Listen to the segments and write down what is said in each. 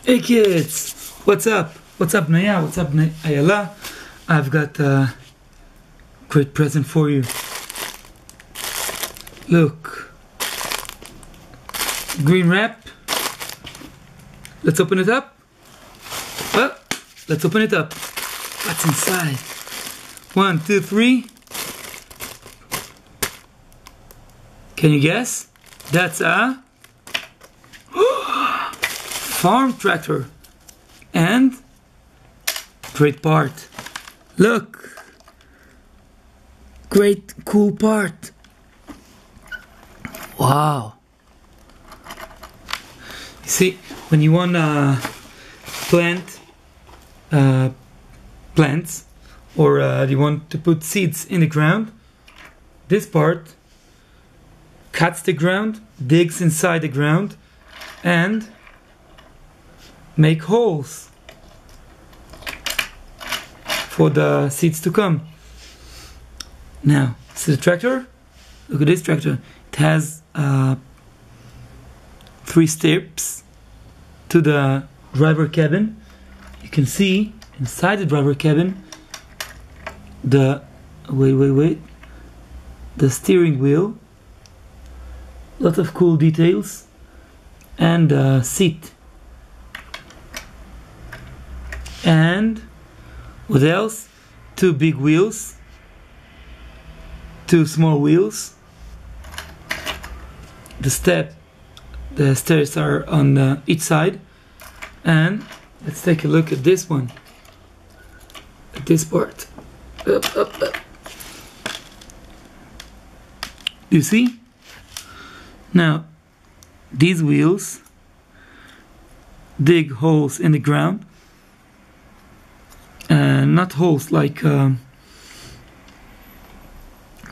Hey kids, what's up? What's up, benaya? What's up, ayala? I've got a great present for you. Look, green wrap. Let's open it up. Well, let's open it up. What's inside? 1, 2, 3. Can you guess? That's a farm tractor, and great part. Look, great cool part. Wow. You see, when you want to plant plants, or you want to put seeds in the ground, this part cuts the ground, digs inside the ground, and make holes for the seeds to come. Now, see the tractor? Look at this tractor. It has 3 steps to the driver cabin. You can see inside the driver cabin the the steering wheel. Lots of cool details, and a seat. And what else? 2 big wheels, 2 small wheels. The stairs are on each side. And let's take a look at this one, at this part. Up. You see? Now, these wheels dig holes in the ground. Not holes like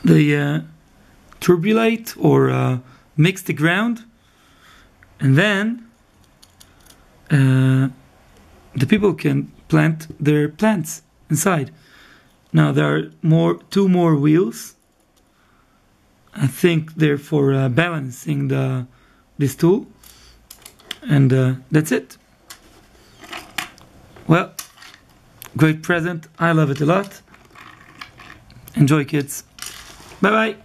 they turbulate or mix the ground, and then the people can plant their plants inside. Now there are 2 more wheels. I think they're for balancing this tool, and that's it. Well, great present. I love it a lot. Enjoy, kids. Bye bye.